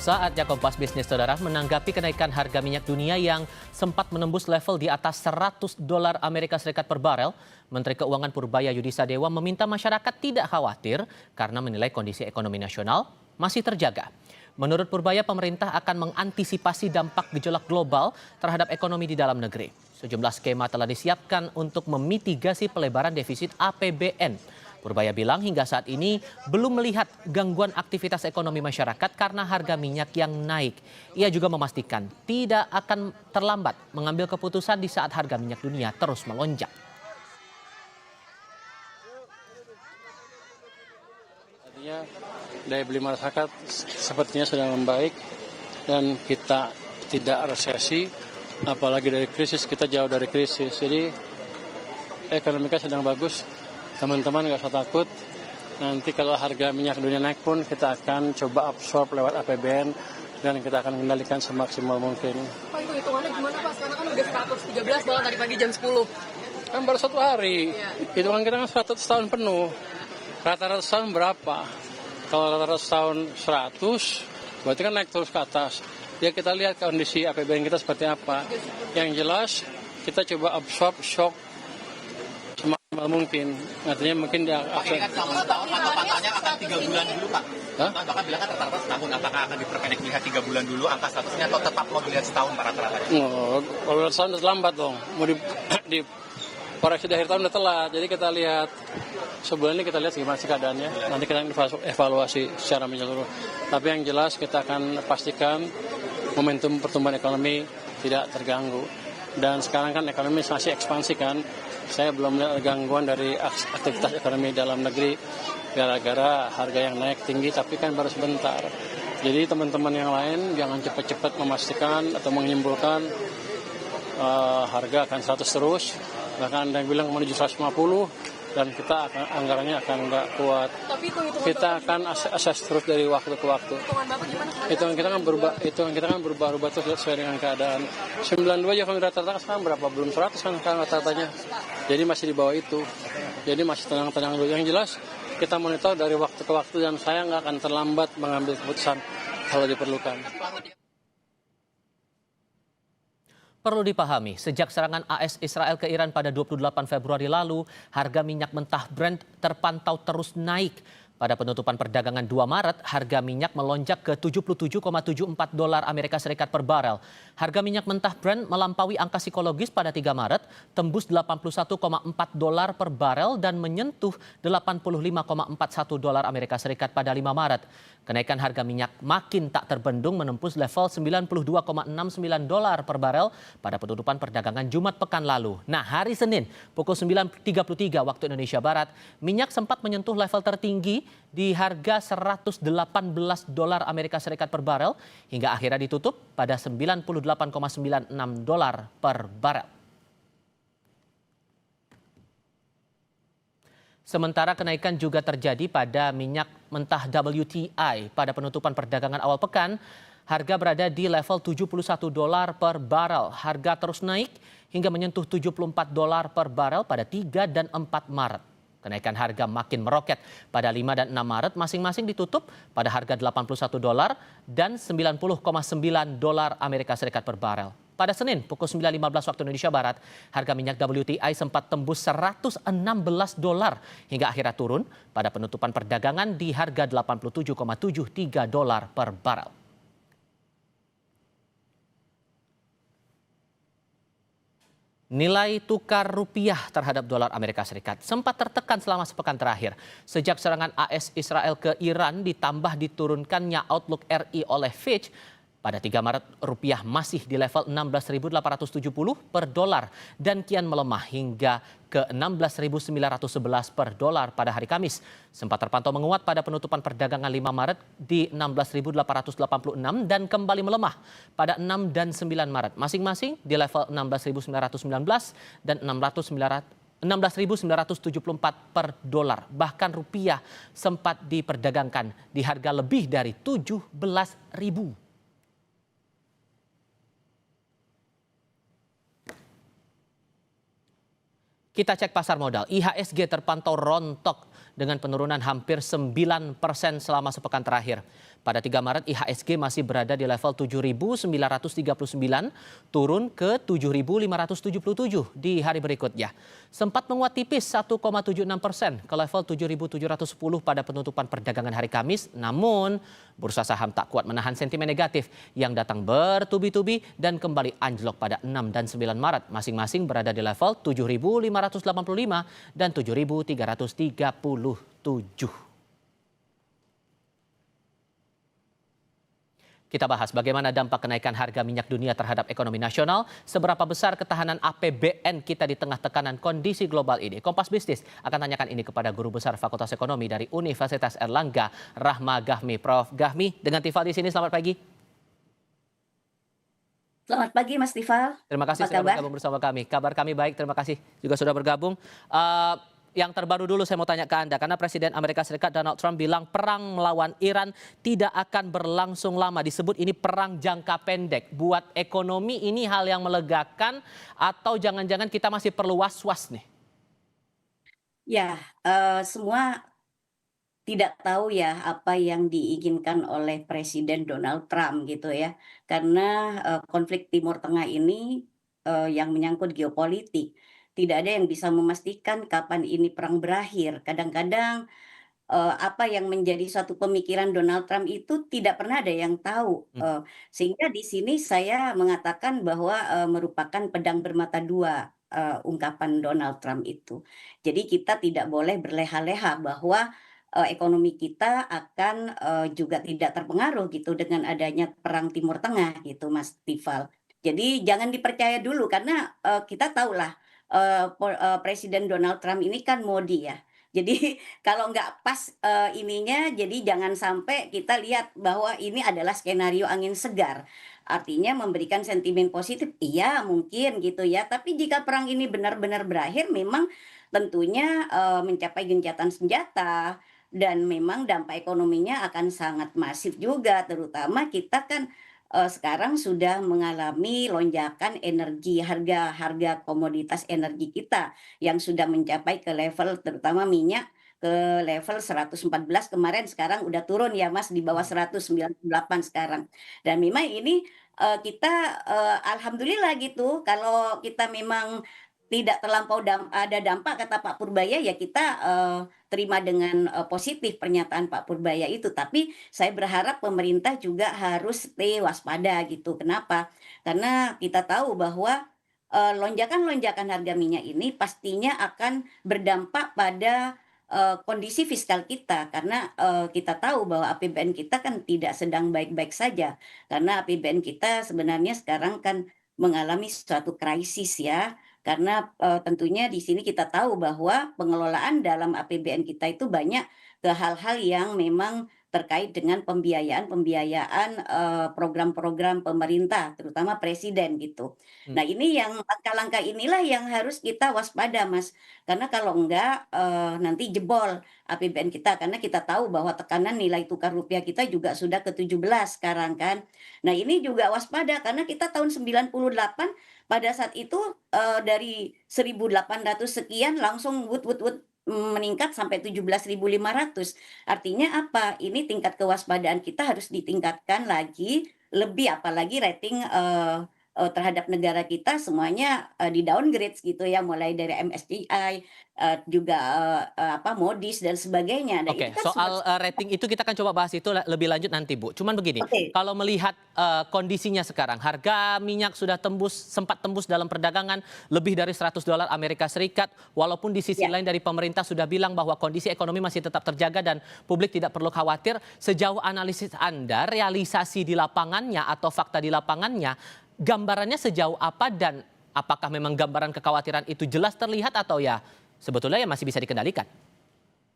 Saatnya Kompas Bisnis Saudara menanggapi kenaikan harga minyak dunia yang sempat menembus level di atas $100 Amerika Serikat per barel. Menteri Keuangan Purbaya Yudisadewa meminta masyarakat tidak khawatir karena menilai kondisi ekonomi nasional masih terjaga. Menurut Purbaya, pemerintah akan mengantisipasi dampak gejolak global terhadap ekonomi di dalam negeri. Sejumlah skema telah disiapkan untuk memitigasi pelebaran defisit APBN. Purbaya bilang hingga saat ini belum melihat gangguan aktivitas ekonomi masyarakat karena harga minyak yang naik. Ia juga memastikan tidak akan terlambat mengambil keputusan di saat harga minyak dunia terus melonjak. Artinya daya beli masyarakat sepertinya sudah membaik dan kita tidak resesi, apalagi dari krisis, kita jauh dari krisis. Jadi ekonomi kita sedang bagus. Teman-teman nggak usah takut, nanti kalau harga minyak dunia naik pun kita akan coba absorb lewat APBN dan kita akan kendalikan semaksimal mungkin. Pak, itu hitungannya gimana Pak? Sekarang kan udah 113 malah tadi pagi jam 10. Kan baru 1 hari, hitungan kita kan 100 tahun penuh. Rata-rata tahun berapa? Kalau rata-rata tahun 100, berarti kan naik terus ke atas. Ya kita lihat kondisi APBN kita seperti apa. Yang jelas kita coba absorb shock semaksimal mungkin. Artinya mungkin dia Ini kan selama setahun atau pangkalnya akan 3 bulan dulu Pak? Hah? Bahkan bilang kan rata-rata setahun, apakah akan diperpendek melihat 3 bulan dulu angka statusnya atau tetap mau dilihat setahun Pak rata-rata? Oh, kalau setahun udah terlambat dong. Mau di koreksi di akhir tahun udah telat. Jadi kita lihat sebulan ini kita lihat gimana sih keadaannya. Nanti kita evaluasi secara menyeluruh. Tapi yang jelas kita akan pastikan momentum pertumbuhan ekonomi tidak terganggu. Dan sekarang kan ekonomi masih ekspansi kan. Saya belum melihat gangguan dari aktivitas ekonomi dalam negeri gara-gara harga yang naik tinggi, tapi kan baru sebentar. Jadi teman-teman yang lain jangan cepat-cepat memastikan atau menyimpulkan harga akan 100 terus. Bahkan ada yang bilang menuju 150 dan kita akan anggarannya akan nggak kuat. Tapi Kita akan assess terus dari waktu ke waktu. hitungan Bapak gimana? Hitungan kita kan berubah-ubah terus sesuai dengan keadaan. 92 aja kalau rata-rata sekarang berapa? Belum 100 kan sekarang rata-ratanya. Jadi masih di bawah itu. Jadi masih tenang-tenang dulu. Yang jelas kita monitor dari waktu ke waktu dan saya nggak akan terlambat mengambil keputusan kalau diperlukan. Perlu dipahami, sejak serangan AS Israel ke Iran pada 28 Februari lalu, harga minyak mentah Brent terpantau terus naik. Pada penutupan perdagangan 2 Maret, harga minyak melonjak ke $77,74 Amerika Serikat per barel. Harga minyak mentah Brent melampaui angka psikologis pada 3 Maret, tembus $81,4 per barel dan menyentuh $85,41 Amerika Serikat pada 5 Maret. Kenaikan harga minyak makin tak terbendung menembus level $92,69 per barel pada penutupan perdagangan Jumat pekan lalu. Nah, hari Senin pukul 9.33 waktu Indonesia Barat, minyak sempat menyentuh level tertinggi di harga $118 Amerika Serikat per barel hingga akhirnya ditutup pada $98,96 per barel. Sementara kenaikan juga terjadi pada minyak mentah WTI. Pada penutupan perdagangan awal pekan, harga berada di level $71 per barel. Harga terus naik hingga menyentuh $74 per barel pada 3 dan 4 Maret. Kenaikan harga makin meroket. Pada 5 dan 6 Maret masing-masing ditutup pada harga $81 dan $90,9 Amerika Serikat per barel. Pada Senin pukul 9.15 waktu Indonesia Barat, harga minyak WTI sempat tembus $116 hingga akhirnya turun pada penutupan perdagangan di harga $87,73 per barel. Nilai tukar rupiah terhadap dolar Amerika Serikat sempat tertekan selama sepekan terakhir. Sejak serangan AS Israel ke Iran ditambah diturunkannya outlook RI oleh Fitch, pada 3 Maret rupiah masih di level 16.870 per dolar dan kian melemah hingga ke 16.911 per dolar pada hari Kamis. Sempat terpantau menguat pada penutupan perdagangan 5 Maret di 16.886 dan kembali melemah pada 6 dan 9 Maret masing-masing di level 16.919 dan 16.974 per dolar. Bahkan rupiah sempat diperdagangkan di harga lebih dari 17.000. Kita cek pasar modal. IHSG terpantau rontok dengan penurunan hampir 9% selama sepekan terakhir. Pada 3 Maret IHSG masih berada di level 7.939, turun ke 7.577 di hari berikutnya. Sempat menguat tipis 1,76% ke level 7.710 pada penutupan perdagangan hari Kamis, namun bursa saham tak kuat menahan sentimen negatif yang datang bertubi-tubi dan kembali anjlok pada 6 dan 9 Maret, masing-masing berada di level 7.585 dan 7.337. Kita bahas bagaimana dampak kenaikan harga minyak dunia terhadap ekonomi nasional, seberapa besar ketahanan APBN kita di tengah tekanan kondisi global ini. Kompas Bisnis akan tanyakan ini kepada Guru Besar Fakultas Ekonomi dari Universitas Airlangga, Rahma Gahmi. Prof. Gahmi, dengan Tifal di sini, selamat pagi. Selamat pagi Mas Tifal. Terima kasih Apa sudah kabar? bergabung bersama kami. Kabar kami baik, terima kasih juga sudah bergabung. Yang terbaru dulu saya mau tanya ke Anda, karena Presiden Amerika Serikat Donald Trump bilang perang melawan Iran tidak akan berlangsung lama. Disebut ini perang jangka pendek. Buat ekonomi ini hal yang melegakan atau jangan-jangan kita masih perlu was-was nih? Ya, semua tidak tahu ya apa yang diinginkan oleh Presiden Donald Trump gitu ya. Karena konflik Timur Tengah ini yang menyangkut geopolitik. Tidak ada yang bisa memastikan kapan ini perang berakhir. Kadang-kadang apa yang menjadi suatu pemikiran Donald Trump itu tidak pernah ada yang tahu. Sehingga di sini saya mengatakan bahwa merupakan pedang bermata dua ungkapan Donald Trump itu. Jadi kita tidak boleh berleha-leha bahwa ekonomi kita akan juga tidak terpengaruh gitu dengan adanya perang Timur Tengah gitu, Mas Tifal. Jadi jangan dipercaya dulu karena kita tahulah Presiden Donald Trump ini kan modi ya. Jadi kalau nggak pas ininya, jadi jangan sampai kita lihat bahwa ini adalah skenario angin segar. Artinya memberikan sentimen positif, iya mungkin gitu ya. Tapi jika perang ini benar-benar berakhir, memang tentunya mencapai gencatan senjata dan memang dampak ekonominya akan sangat masif juga. Terutama kita kan sekarang sudah mengalami lonjakan energi, harga komoditas energi kita yang sudah mencapai ke level terutama minyak ke level 114 kemarin, sekarang udah turun ya Mas di bawah 198 sekarang. Dan memang ini kita alhamdulillah gitu kalau kita memang tidak terlampau ada dampak kata Pak Purbaya ya kita terima dengan positif pernyataan Pak Purbaya itu. Tapi saya berharap pemerintah juga harus stay waspada gitu. Kenapa? Karena kita tahu bahwa lonjakan-lonjakan harga minyak ini pastinya akan berdampak pada kondisi fiskal kita karena kita tahu bahwa APBN kita kan tidak sedang baik-baik saja karena APBN kita sebenarnya sekarang kan mengalami suatu krisis ya karena tentunya di sini kita tahu bahwa pengelolaan dalam APBN kita itu banyak ke hal-hal yang memang terkait dengan pembiayaan program-program pemerintah, terutama presiden gitu. Hmm. Nah ini yang langkah-langkah inilah yang harus kita waspada Mas, karena kalau enggak nanti jebol APBN kita, karena kita tahu bahwa tekanan nilai tukar rupiah kita juga sudah ke 17 sekarang kan. Nah ini juga waspada karena kita tahun 98 pada saat itu dari 1.800 sekian langsung meningkat sampai 17.500. Artinya apa? Ini tingkat kewaspadaan kita harus ditingkatkan lagi, lebih apalagi rating terhadap negara kita semuanya di-downgrade gitu ya, mulai dari MSCI, juga Moody's dan sebagainya. Nah itu Oke, kan soal rating itu kita akan coba bahas itu lebih lanjut nanti, Bu. Cuman begini, oke, kalau melihat kondisinya sekarang, harga minyak sudah sempat tembus dalam perdagangan lebih dari $100 Amerika Serikat, walaupun di sisi ya. lain dari pemerintah sudah bilang bahwa kondisi ekonomi masih tetap terjaga dan publik tidak perlu khawatir. Sejauh analisis Anda, realisasi di lapangannya atau fakta di lapangannya, gambarannya sejauh apa dan apakah memang gambaran kekhawatiran itu jelas terlihat atau ya sebetulnya ya masih bisa dikendalikan?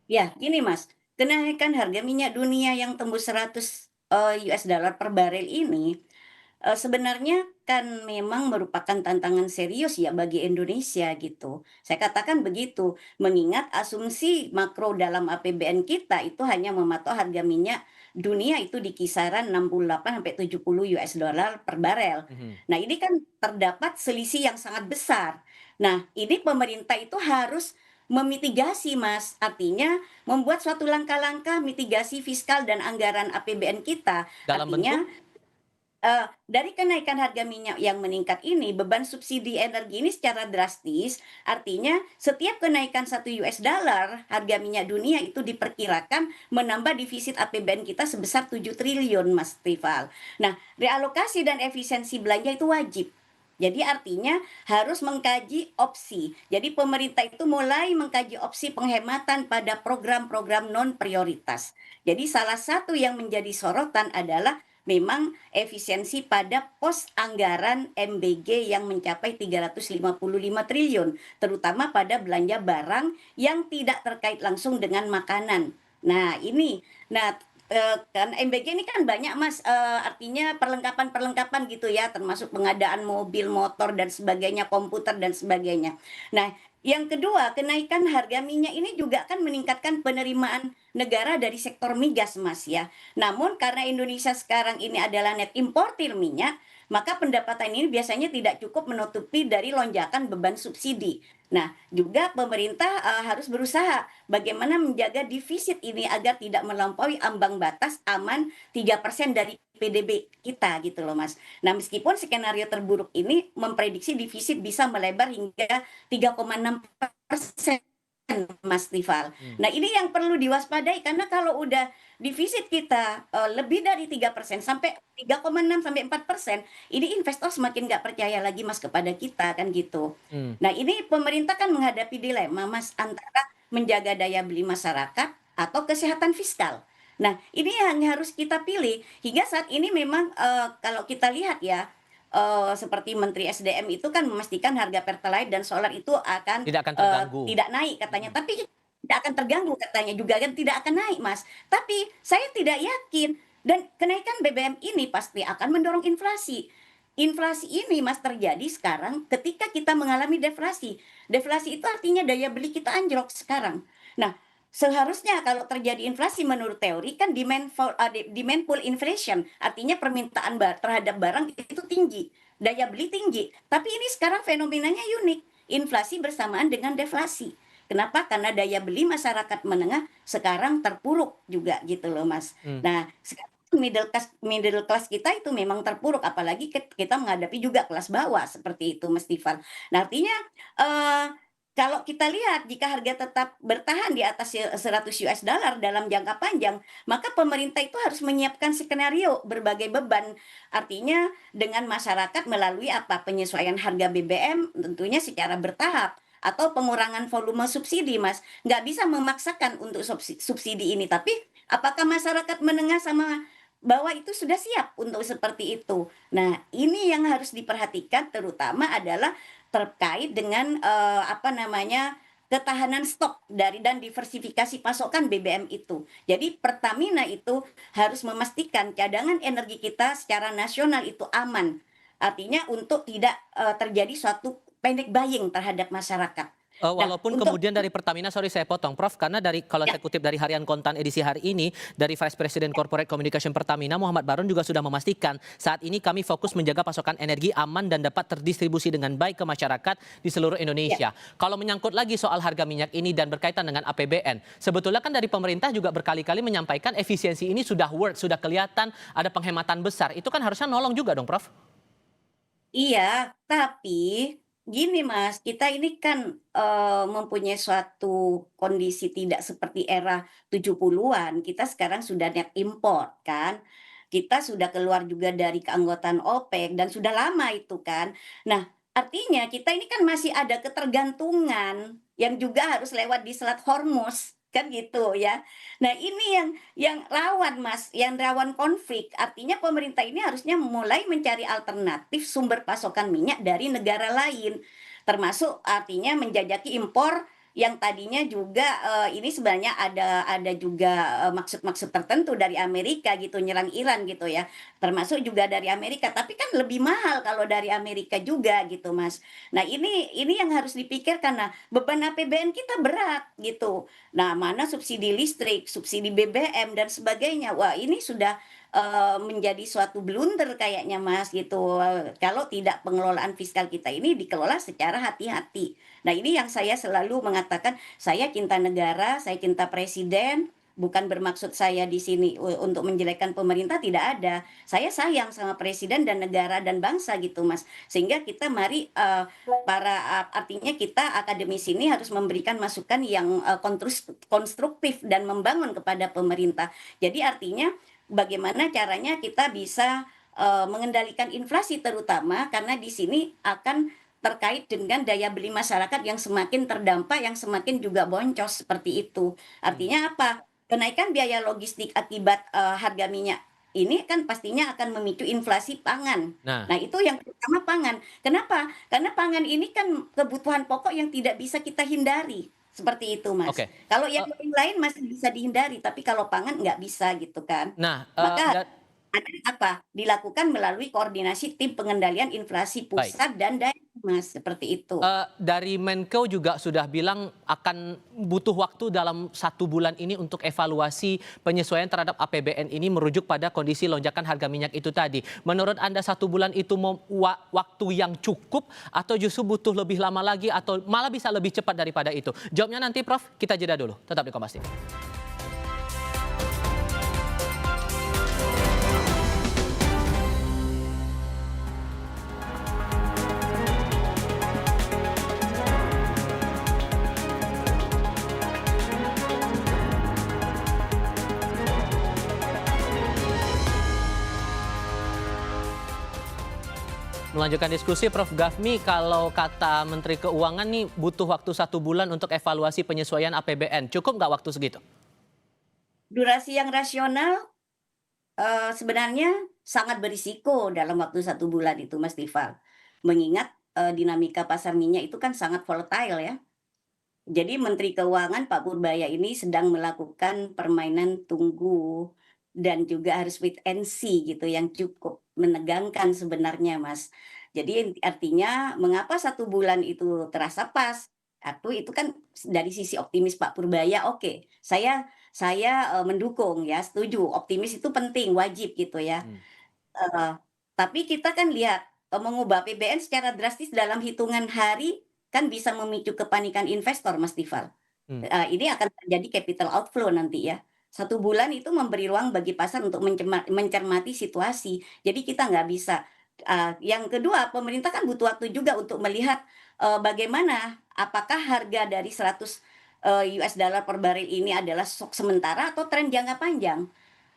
Ya, gini Mas, kenaikan harga minyak dunia yang tembus 100 US dollar per barel ini sebenarnya kan memang merupakan tantangan serius ya bagi Indonesia gitu. Saya katakan begitu, mengingat asumsi makro dalam APBN kita itu hanya mematok harga minyak dunia itu di kisaran 68 sampai 70 US dollar per barel. Mhm. Nah, ini kan terdapat selisih yang sangat besar. Nah, ini pemerintah itu harus memitigasi, Mas. Artinya membuat suatu langkah-langkah mitigasi fiskal dan anggaran APBN kita. Dalam Artinya bentuk dari kenaikan harga minyak yang meningkat ini, beban subsidi energi ini secara drastis, artinya setiap kenaikan $1 harga minyak dunia itu diperkirakan menambah defisit APBN kita sebesar 7 triliun, Mas Tifal. Nah, realokasi dan efisiensi belanja itu wajib. Jadi artinya harus mengkaji opsi. Jadi pemerintah itu mulai mengkaji opsi penghematan pada program-program non prioritas. Jadi salah satu yang menjadi sorotan adalah memang efisiensi pada pos anggaran MBG yang mencapai 355 triliun, terutama pada belanja barang yang tidak terkait langsung dengan makanan. Nah, ini. Nah, kan MBG ini kan banyak, Mas, artinya perlengkapan-perlengkapan gitu ya, termasuk pengadaan mobil, motor dan sebagainya, komputer dan sebagainya. Nah, yang kedua, kenaikan harga minyak ini juga akan meningkatkan penerimaan negara dari sektor migas, Mas, ya. Namun karena Indonesia sekarang ini adalah net importir minyak, maka pendapatan ini biasanya tidak cukup menutupi dari lonjakan beban subsidi. Nah, juga pemerintah harus berusaha bagaimana menjaga defisit ini agar tidak melampaui ambang batas aman 3% dari PDB kita gitu loh, Mas. Nah, meskipun skenario terburuk ini memprediksi defisit bisa melebar hingga 3,6%, Mas Tifal. hmm, Nah, ini yang perlu diwaspadai karena kalau udah defisit kita lebih dari 3% sampai 3,6 sampai 4%, ini investor semakin nggak percaya lagi, Mas, kepada kita kan gitu. hmm. Nah, ini pemerintah kan menghadapi dilema, Mas, antara menjaga daya beli masyarakat atau kesehatan fiskal. Nah, ini yang harus kita pilih. Hingga saat ini memang kalau kita lihat ya, seperti Menteri SDM itu kan memastikan harga Pertalite dan solar itu akan Tidak akan terganggu. tidak naik katanya, Hmm. tapi tidak akan terganggu katanya juga kan tidak akan naik, Mas. Tapi saya tidak yakin dan kenaikan BBM ini pasti akan mendorong inflasi. Inflasi ini, Mas, terjadi sekarang ketika kita mengalami deflasi. Deflasi itu artinya daya beli kita anjlok sekarang. Nah, seharusnya kalau terjadi inflasi menurut teori kan demand pull inflation, artinya permintaan terhadap barang itu tinggi, daya beli tinggi. Tapi ini sekarang fenomenanya unik, inflasi bersamaan dengan deflasi. Kenapa? Karena daya beli masyarakat menengah sekarang terpuruk juga gitu loh, Mas. Hmm. Nah, sekarang middle class kita itu memang terpuruk, apalagi kita menghadapi juga kelas bawah seperti itu, Mas Tifan. Nah, artinya eh, kalau kita lihat jika harga tetap bertahan di atas $100 dalam jangka panjang, maka pemerintah itu harus menyiapkan skenario berbagai beban. Artinya dengan masyarakat melalui apa? Penyesuaian harga BBM tentunya secara bertahap atau pengurangan volume subsidi, Mas. Nggak bisa memaksakan untuk subsidi ini, tapi apakah masyarakat menengah sama bawah itu sudah siap untuk seperti itu? Nah, ini yang harus diperhatikan terutama adalah terkait dengan apa namanya ketahanan stok dari dan diversifikasi pasokan BBM itu. Jadi Pertamina itu harus memastikan cadangan energi kita secara nasional itu aman. Artinya untuk tidak terjadi suatu panic buying terhadap masyarakat. Nah, Walaupun untuk kemudian dari Pertamina, sorry saya potong Prof, karena dari kalau ya, saya kutip dari Harian Kontan edisi hari ini, dari Vice President Corporate Communication Pertamina, Muhammad Barun juga sudah memastikan saat ini kami fokus menjaga pasokan energi aman dan dapat terdistribusi dengan baik ke masyarakat di seluruh ya, Indonesia. Kalau menyangkut lagi soal harga minyak ini dan berkaitan dengan APBN, sebetulnya kan dari pemerintah juga berkali-kali menyampaikan efisiensi ini sudah work, sudah kelihatan ada penghematan besar. Itu kan harusnya nolong juga dong, Prof? iya, tapi gini Mas, kita ini kan mempunyai suatu kondisi tidak seperti era 70-an. Kita sekarang sudah net import kan. Kita sudah keluar juga dari keanggotaan OPEC dan sudah lama itu kan. Nah, artinya kita ini kan masih ada ketergantungan yang juga harus lewat di Selat Hormuz kan gitu ya. Nah, ini yang rawan, Mas, yang rawan konflik. Artinya pemerintah ini harusnya mulai mencari alternatif sumber pasokan minyak dari negara lain. Termasuk artinya menjajaki impor yang tadinya juga ini sebenarnya ada juga maksud-maksud tertentu dari Amerika gitu nyerang Iran gitu ya. Termasuk juga dari Amerika, tapi kan lebih mahal kalau dari Amerika juga gitu, Mas. Nah, ini yang harus dipikirkan. Nah, beban APBN kita berat gitu. Nah, mana subsidi listrik, subsidi BBM dan sebagainya. Wah, ini sudah menjadi suatu blunder kayaknya Mas gitu, kalau tidak pengelolaan fiskal kita ini dikelola secara hati-hati. Nah ini yang saya selalu mengatakan, saya cinta negara, saya cinta presiden, bukan bermaksud saya di sini untuk menjelekkan pemerintah, tidak ada. Saya sayang sama presiden dan negara dan bangsa gitu Mas. Sehingga kita mari, artinya kita akademisi ini harus memberikan masukan yang, konstruktif dan membangun kepada pemerintah. Jadi artinya bagaimana caranya kita bisa, mengendalikan inflasi terutama karena di sini akan terkait dengan daya beli masyarakat yang semakin terdampak, yang semakin juga boncos seperti itu. Artinya apa? Kenaikan biaya logistik akibat, harga minyak ini kan pastinya akan memicu inflasi pangan. Nah, Nah, itu yang pertama pangan. Kenapa? Karena pangan ini kan kebutuhan pokok yang tidak bisa kita hindari, seperti itu, Mas. oke. Kalau yang Eh, lain masih bisa dihindari, tapi kalau pangan nggak bisa gitu kan. Nah, Maka ada apa? Dilakukan melalui koordinasi tim pengendalian inflasi baik. pusat dan daerah, Mas, seperti itu. Dari Menko juga sudah bilang akan butuh waktu dalam 1 bulan ini untuk evaluasi penyesuaian terhadap APBN ini merujuk pada kondisi lonjakan harga minyak itu tadi. Menurut Anda 1 bulan itu waktu yang cukup atau justru butuh lebih lama lagi atau malah bisa lebih cepat daripada itu? Jawabnya nanti Prof, kita jeda dulu. Tetap di Kompas TV. Melanjutkan diskusi, Prof. Gafmi, kalau kata Menteri Keuangan nih butuh waktu 1 bulan untuk evaluasi penyesuaian APBN. Cukup nggak waktu segitu? Durasi yang rasional sebenarnya sangat berisiko dalam waktu 1 bulan itu, Mas Tifal. Mengingat, dinamika pasar minyak itu kan sangat volatile ya. Jadi Menteri Keuangan Pak Purbaya ini sedang melakukan permainan tunggu dan juga harus wait and see gitu yang cukup menegangkan sebenarnya, Mas. Jadi artinya mengapa 1 bulan itu terasa pas, atau itu kan dari sisi optimis Pak Purbaya oke, saya, mendukung ya, setuju, optimis itu penting, wajib gitu ya. Hmm. Heeh, tapi kita kan lihat, mengubah APBN secara drastis dalam hitungan hari, kan bisa memicu kepanikan investor, Mas Tifal. Hmm. Ini akan terjadi capital outflow nanti ya. 1 bulan itu memberi ruang bagi pasar untuk mencermati situasi. Jadi kita nggak bisa. Yang kedua, pemerintah kan butuh waktu juga untuk melihat, bagaimana, apakah harga dari 100, US dollar per barel ini adalah shock sementara atau tren jangka panjang.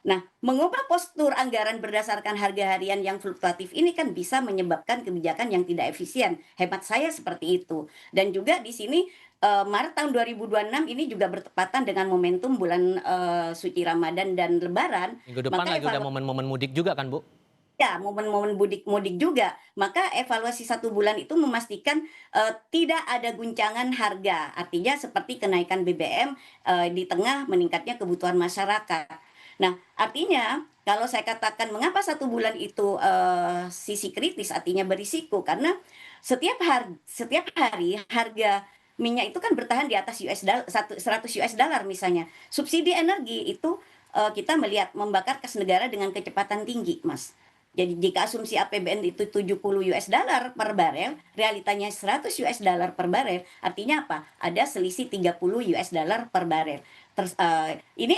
Nah, mengubah postur anggaran berdasarkan harga harian yang fluktuatif ini kan bisa menyebabkan kebijakan yang tidak efisien. Hemat saya seperti itu. Dan juga di sini Maret tahun 2026 ini juga bertepatan dengan momentum bulan suci Ramadan dan Lebaran. Minggu depan Maka lagi udah momen-momen mudik juga kan, Bu? ya, momen-momen mudik juga. Maka evaluasi 1 bulan itu memastikan tidak ada guncangan harga. Artinya seperti kenaikan BBM di tengah meningkatnya kebutuhan masyarakat. Nah, artinya kalau saya katakan mengapa 1 bulan itu sisi kritis, artinya berisiko karena setiap hari harga minyak itu kan bertahan di atas 100 US dollar misalnya. Subsidi energi itu kita melihat membakar kas negara dengan kecepatan tinggi, Mas. Jadi jika asumsi APBN itu 70 US dollar per barel, realitanya 100 US dollar per barel, artinya apa? Ada selisih 30 US dollar per barel. Ini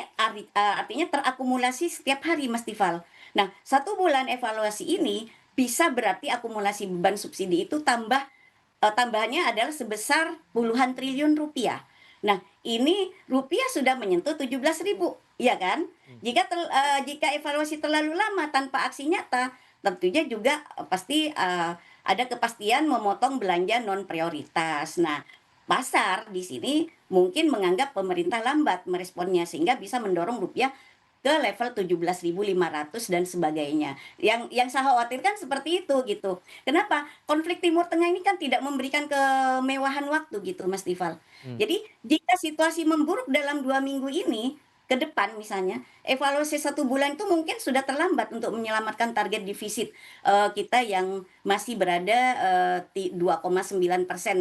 artinya terakumulasi setiap hari, Mas Tifal. Nah, 1 bulan evaluasi ini bisa berarti akumulasi beban subsidi itu tambahannya adalah sebesar puluhan triliun rupiah. Nah, ini rupiah sudah menyentuh 17.000, ya kan? Jika evaluasi terlalu lama tanpa aksi nyata, tentunya juga pasti ada kepastian memotong belanja non prioritas. Nah, pasar di sini mungkin menganggap pemerintah lambat meresponnya sehingga bisa mendorong rupiah ke level 17.500 dan sebagainya. Yang saya khawatirkan seperti itu gitu. Kenapa? Konflik Timur Tengah ini kan tidak memberikan kemewahan waktu gitu, Mas Tifal. Hmm. Jadi jika situasi memburuk dalam 2 minggu ini ke depan misalnya, evaluasi 1 bulan itu mungkin sudah terlambat untuk menyelamatkan target defisit kita yang masih berada 2,9%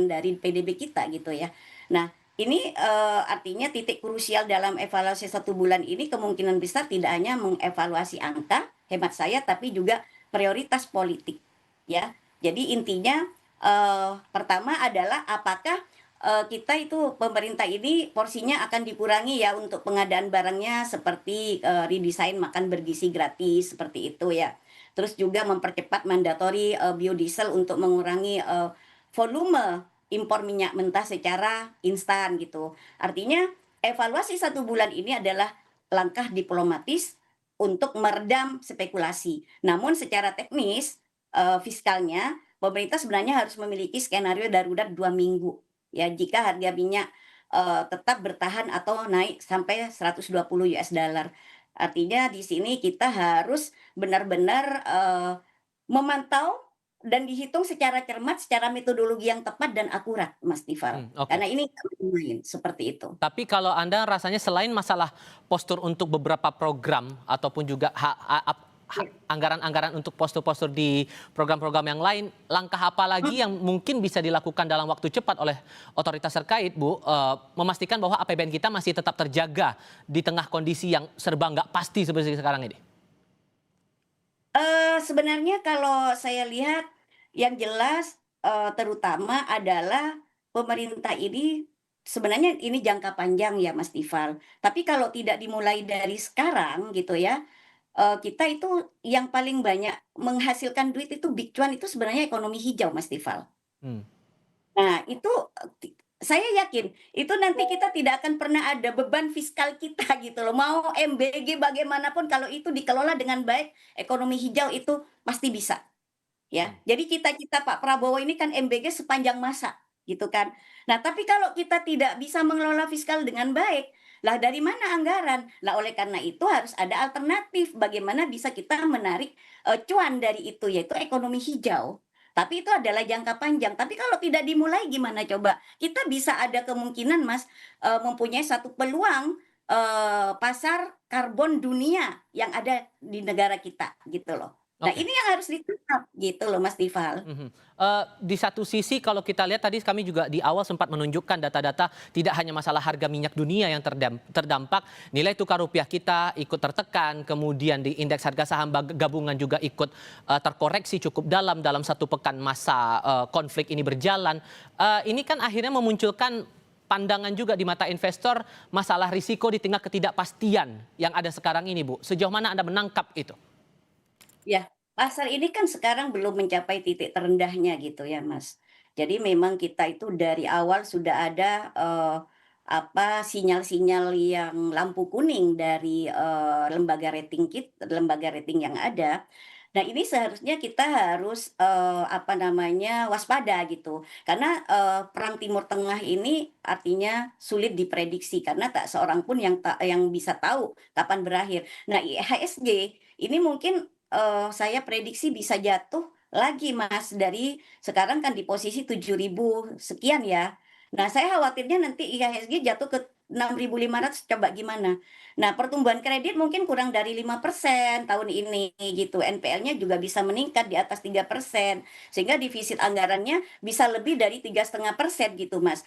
dari PDB kita gitu ya. Nah, ini artinya titik krusial dalam evaluasi 1 bulan ini kemungkinan besar tidak hanya mengevaluasi angka, hemat saya, tapi juga prioritas politik, ya. Jadi intinya pertama adalah apakah kita itu pemerintah ini porsinya akan dikurangi ya untuk pengadaan barangnya seperti redesign makan bergizi gratis seperti itu ya. Terus juga mempercepat mandatory biodiesel untuk mengurangi volume impor minyak mentah secara instan gitu. Artinya evaluasi 1 bulan ini adalah langkah diplomatis untuk meredam spekulasi. Namun secara teknis fiskalnya pemerintah sebenarnya harus memiliki skenario darurat 2 minggu ya jika harga minyak tetap bertahan atau naik sampai 120 US dollar. Artinya di sini kita harus benar-benar memantau dan dihitung secara cermat, secara metodologi yang tepat dan akurat, Mas Tifal. Oke. Karena ini main seperti itu. Tapi kalau Anda rasanya selain masalah postur untuk beberapa program ataupun juga anggaran-anggaran untuk postur-postur di program-program yang lain, langkah apa lagi yang mungkin bisa dilakukan dalam waktu cepat oleh otoritas terkait, Bu, memastikan bahwa APBN kita masih tetap terjaga di tengah kondisi yang serba nggak pasti seperti sekarang ini? Sebenarnya kalau saya lihat yang jelas, terutama adalah pemerintah ini sebenarnya ini jangka panjang ya Mas Tifal. Tapi kalau tidak dimulai dari sekarang gitu ya, kita itu yang paling banyak menghasilkan duit itu big cuan itu sebenarnya ekonomi hijau Mas Tifal. Hmm. Nah, itu saya yakin itu nanti kita tidak akan pernah ada beban fiskal kita gitu loh. Mau MBG bagaimanapun kalau itu dikelola dengan baik, ekonomi hijau itu pasti bisa ya. Jadi cita-cita Pak Prabowo ini kan MBG sepanjang masa gitu kan. Nah, tapi kalau kita tidak bisa mengelola fiskal dengan baik, lah dari mana anggaran? Lah oleh karena itu harus ada alternatif bagaimana bisa kita menarik cuan dari itu yaitu ekonomi hijau. Tapi itu adalah jangka panjang. Tapi kalau tidak dimulai gimana coba? Kita bisa ada kemungkinan Mas mempunyai satu peluang pasar karbon dunia yang ada di negara kita gitu loh. Nah, Oke. ini yang harus ditangkap gitu loh Mas Tifal. Mhm. Di satu sisi kalau kita lihat tadi kami juga di awal sempat menunjukkan data-data tidak hanya masalah harga minyak dunia yang terdampak, nilai tukar rupiah kita ikut tertekan, kemudian di indeks harga saham gabungan juga ikut terkoreksi cukup dalam satu pekan masa konflik ini berjalan. Ini kan akhirnya memunculkan pandangan juga di mata investor masalah risiko di tengah ketidakpastian yang ada sekarang ini, Bu. Sejauh mana Anda menangkap itu? Ya, pasar ini kan sekarang belum mencapai titik terendahnya gitu ya, Mas. Jadi memang kita itu dari awal sudah ada sinyal-sinyal yang lampu kuning dari lembaga rating yang ada. Nah, ini seharusnya kita harus waspada gitu. Karena perang Timur Tengah ini artinya sulit diprediksi karena tak seorang pun yang bisa tahu kapan berakhir. Nah, IHSG ini mungkin saya prediksi bisa jatuh lagi Mas, dari sekarang kan di posisi 7.000 sekian ya. Nah, saya khawatirnya nanti IHSG jatuh ke 6.500 coba gimana. Nah, pertumbuhan kredit mungkin kurang dari 5% tahun ini gitu. NPL-nya juga bisa meningkat di atas 3%, sehingga defisit anggarannya bisa lebih dari 3,5% gitu Mas.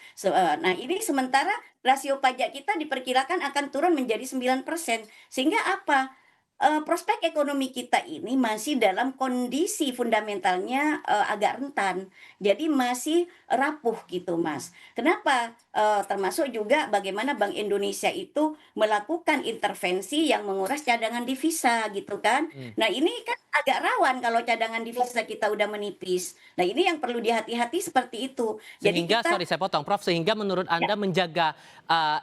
Nah, ini sementara rasio pajak kita diperkirakan akan turun menjadi 9%, sehingga apa? Prospek ekonomi kita ini masih dalam kondisi fundamentalnya agak rentan. Jadi masih rapuh gitu, Mas. Kenapa? Termasuk juga bagaimana Bank Indonesia itu melakukan intervensi yang menguras cadangan devisa gitu kan. Nah, ini kan agak rawan kalau cadangan devisa kita udah menipis. Nah, ini yang perlu dihati-hati seperti itu. Jadi Sehingga, kita sorry saya potong, Prof, sehingga menurut ya, Anda menjaga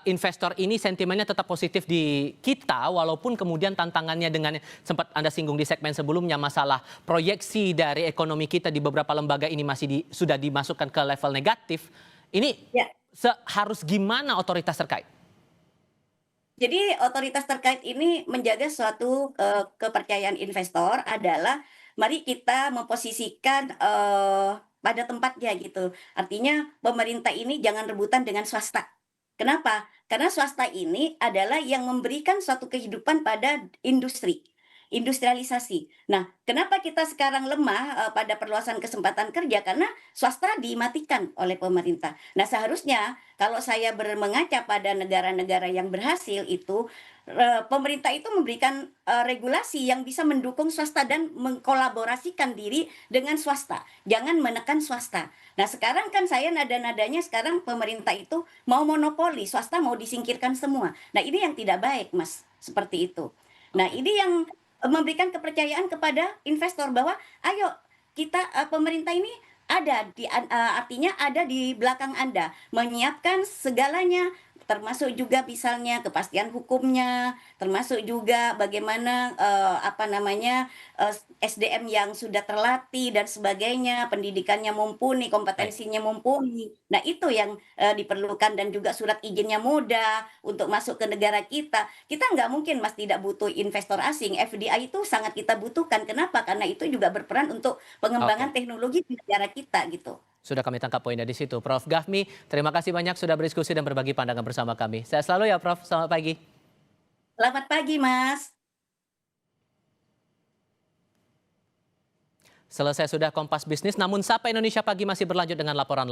investor ini sentimennya tetap positif di kita, walaupun kemudian tantangannya dengan sempat Anda singgung di segmen sebelumnya, masalah proyeksi dari ekonomi kita di beberapa lembaga ini sudah dimasukkan ke level negatif, ini ya. harus gimana otoritas terkait? Jadi otoritas terkait ini menjaga suatu kepercayaan investor adalah mari kita memposisikan pada tempatnya gitu. Artinya pemerintah ini jangan rebutan dengan swasta. Kenapa? Karena swasta ini adalah yang memberikan suatu kehidupan pada industri. industrialisasi. Nah, kenapa kita sekarang lemah pada perluasan kesempatan kerja? Karena swasta dimatikan oleh pemerintah. Nah, seharusnya kalau saya mengaca pada negara-negara yang berhasil itu, pemerintah itu memberikan regulasi yang bisa mendukung swasta dan mengkolaborasikan diri dengan swasta. Jangan menekan swasta. Nah, sekarang kan saya nada-nadanya sekarang pemerintah itu mau monopoli, swasta mau disingkirkan semua. Nah, ini yang tidak baik, Mas. Seperti itu. Nah, ini yang memberikan kepercayaan kepada investor bahwa ayo kita pemerintah ini artinya ada di belakang Anda, menyiapkan segalanya termasuk juga misalnya kepastian hukumnya, termasuk juga bagaimana SDM yang sudah terlatih dan sebagainya, pendidikannya mumpuni, kompetensinya mumpuni. Nah, itu yang diperlukan dan juga surat izinnya mudah untuk masuk ke negara kita. Kita nggak mungkin Mas tidak butuh investor asing. FDI itu sangat kita butuhkan. Kenapa? Karena itu juga berperan untuk pengembangan teknologi di negara kita gitu. Sudah kami tangkap poinnya di situ. Prof. Gafmi, terima kasih banyak sudah berdiskusi dan berbagi pandangan bersama kami. Sehat selalu ya Prof. Selamat pagi. Selamat pagi, Mas. Selesai sudah Kompas Bisnis, namun Sapa Indonesia Pagi masih berlanjut dengan laporan